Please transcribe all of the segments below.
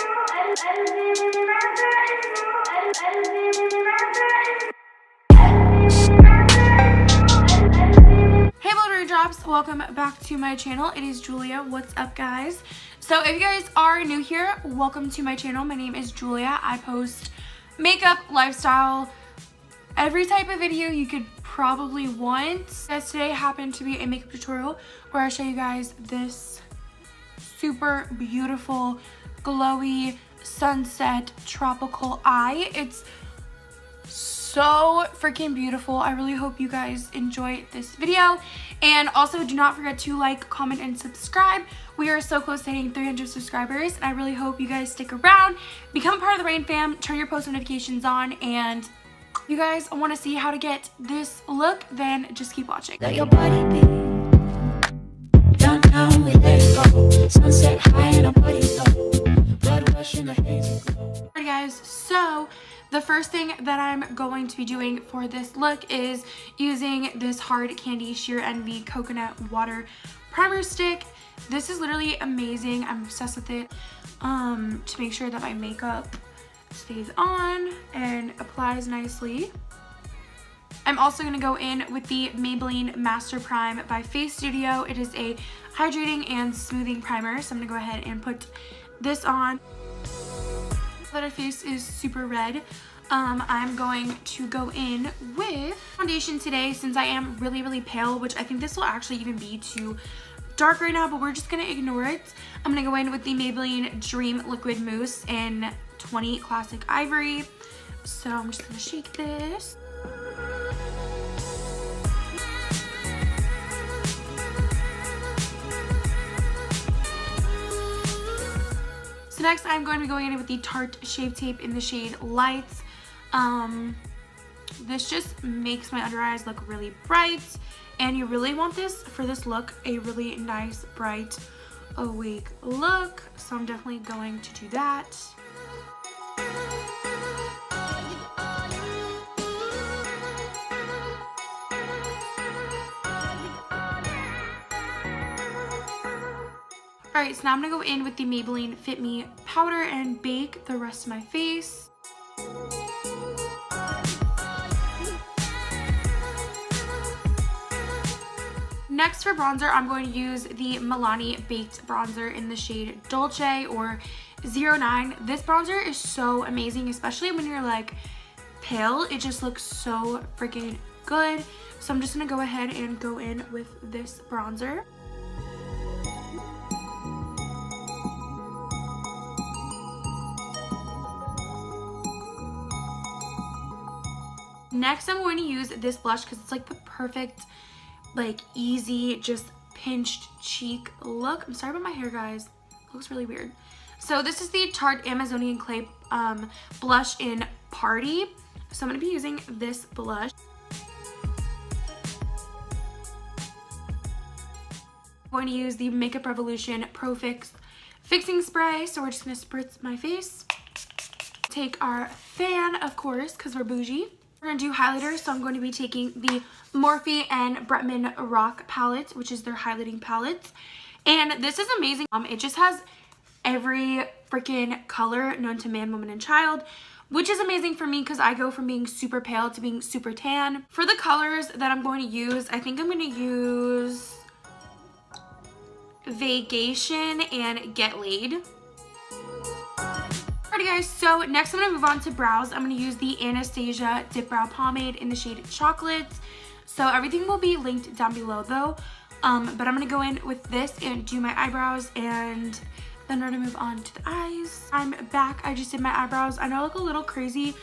Hey little raindrops, welcome back to my channel. It is Julia. What's up, guys? So if you guys are new here, welcome to my channel. My name is Julia. I post makeup, lifestyle, every type of video you could probably want. As today happened to be a makeup tutorial where I show you guys this super beautiful glowy sunset tropical eye. It's so freaking beautiful. I really hope you guys enjoy this video, and also do not forget to like, comment, and subscribe. We are so close to hitting 300 subscribers, and I really hope you guys stick around, become part of the Rain fam, turn your post notifications on, and if you guys want to see how to get this look, then just keep watching. Let your body be. Downtown we let it go. Sunset high and our bodies low. Blood rush in the hazy glow. Alright guys, so the first thing that I'm going to be doing for this look is using this Hard Candy Sheer Envy Coconut Water Primer Stick. This is literally amazing. I'm obsessed with it to make sure that my makeup stays on and applies nicely. I'm also going to go in with the Maybelline Master Prime by Face Studio. It is a hydrating and smoothing primer, so I'm going to go ahead and put this on. That our face is super red. I'm going to go in with foundation today since I am really pale, which I think this will actually even be too dark right now, but we're just going to ignore it. I'm going to go in with the Maybelline Dream Liquid Mousse in 20 Classic Ivory. So I'm just going to shake this. So next I'm going to be going in with the Tarte Shape Tape in the shade Lights. This just makes my under eyes look really bright, and you really want this for this look, a really nice, bright, awake look. So I'm definitely going to do that. Alright, so now I'm going to go in with the Maybelline Fit Me Powder and bake the rest of my face. Next for bronzer, I'm going to use the Milani Baked Bronzer in the shade Dolce or 09. This bronzer is so amazing, especially when you're like pale. It just looks so freaking good. So I'm just going to go ahead and go in with this bronzer. Next, I'm going to use this blush because it's like the perfect, like easy, just pinched cheek look. I'm sorry about my hair, guys. It looks really weird. So this is the Tarte Amazonian Clay blush in Party. So I'm going to be using this blush. I'm going to use the Makeup Revolution Pro Fix Fixing Spray. So we're just going to spritz my face. Take our fan, of course, because we're bougie. We're going to do highlighter, so I'm going to be taking the Morphe and Bretman Rock palette, which is their highlighting palette. And this is amazing. It just has every freaking color known to man, woman, and child, which is amazing for me because I go from being super pale to being super tan. For the colors that I'm going to use, I think I'm going to use Vacation and Get Laid. Alrighty guys, so next I'm going to move on to brows. I'm going to use the Anastasia Dip Brow Pomade in the shade Chocolate. So everything will be linked down below though. But I'm going to go in with this and do my eyebrows, and then we're going to move on to the eyes. I'm back. I just did my eyebrows. I know I look a little crazy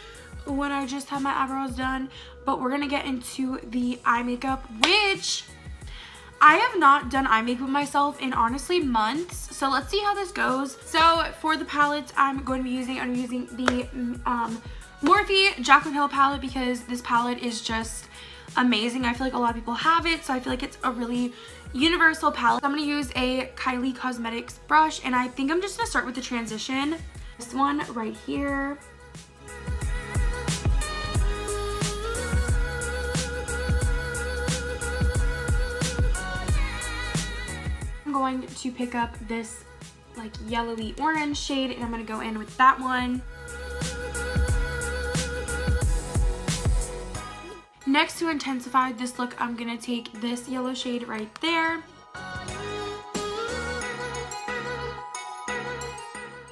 when I just have my eyebrows done, but we're going to get into the eye makeup, which I have not done eye makeup myself in honestly months, so let's see how this goes. So for the palette I'm using the Morphe Jaclyn Hill palette because this palette is just amazing. I feel like a lot of people have it, so I feel like it's a really universal palette. I'm going to use a Kylie Cosmetics brush, and I think I'm just going to start with the transition. This one right here. I'm going to pick up this like yellowy orange shade, and I'm gonna go in with that one. Next, to intensify this look, I'm gonna take this yellow shade right there.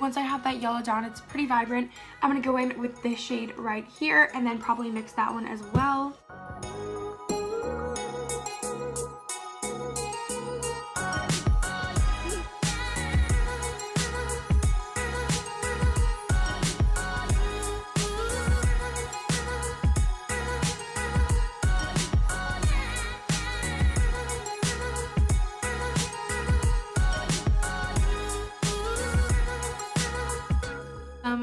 Once I have that yellow down, it's pretty vibrant, I'm gonna go in with this shade right here and then probably mix that one as well.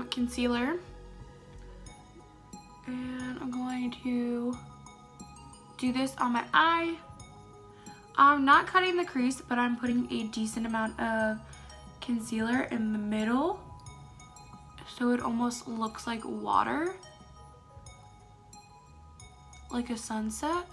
Concealer, and I'm going to do this on my eye. I'm not cutting the crease, but I'm putting a decent amount of concealer in the middle so it almost looks like water, like a sunset.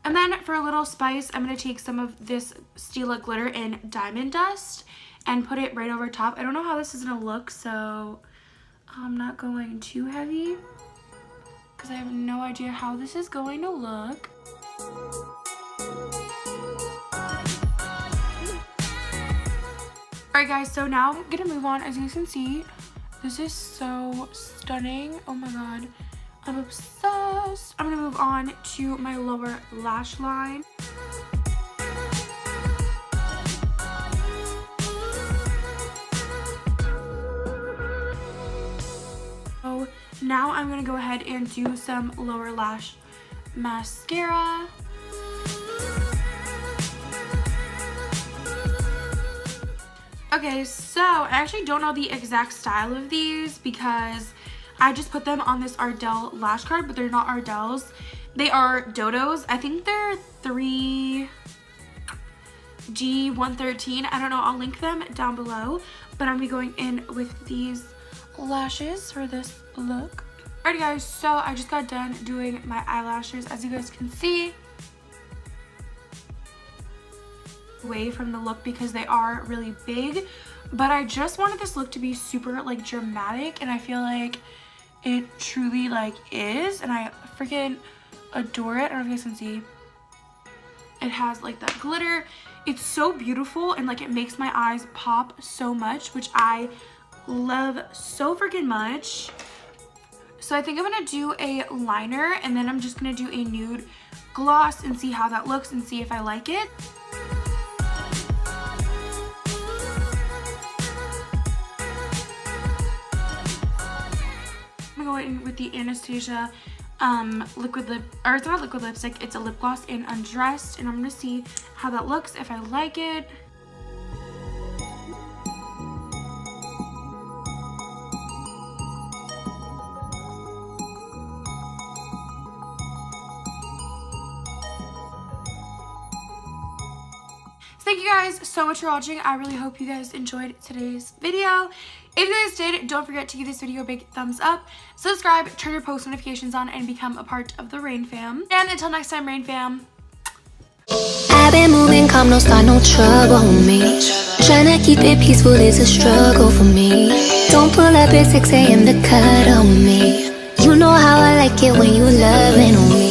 And then for a little spice, I'm going to take some of this Stila glitter in Diamond Dust and put it right over top. I don't know how this is going to look, so I'm not going too heavy because I have no idea how this is going to look. Alright guys, so now I'm going to move on. As you can see, this is so stunning. Oh my god. I'm obsessed. I'm gonna move on to my lower lash line. So now I'm gonna go ahead and do some lower lash mascara. Okay, so I actually don't know the exact style of these because I just put them on this Ardell lash card, but they're not Ardells. They are Dodos. I think they're 3G113. I don't know. I'll link them down below. But I'm going to be going in with these lashes for this look. Alrighty guys, so I just got done doing my eyelashes. As you guys can see, away from the look because they are really big. But I just wanted this look to be super like dramatic, and I feel like it truly like is, and I freaking adore it. I don't know if you guys can see. It has like that glitter. It's so beautiful, and like it makes my eyes pop so much, which I love so freaking much. So I think I'm gonna do a liner, and then I'm just gonna do a nude gloss and see how that looks and see if I like it. In with the Anastasia liquid lip, or it's not liquid lipstick, it's a lip gloss in Undressed, and I'm gonna see how that looks, if I like it. Thank you guys so much for watching. I really hope you guys enjoyed today's video. If you guys did, don't forget to give this video a big thumbs up, subscribe, turn your post notifications on, and become a part of the Rain Fam. And until next time, Rain Fam. I've been moving calm, no start, no trouble on me. Tryna keep it peaceful is a struggle for me. Don't pull up at 6 AM to cut on me. You know how I like it when you loving on me.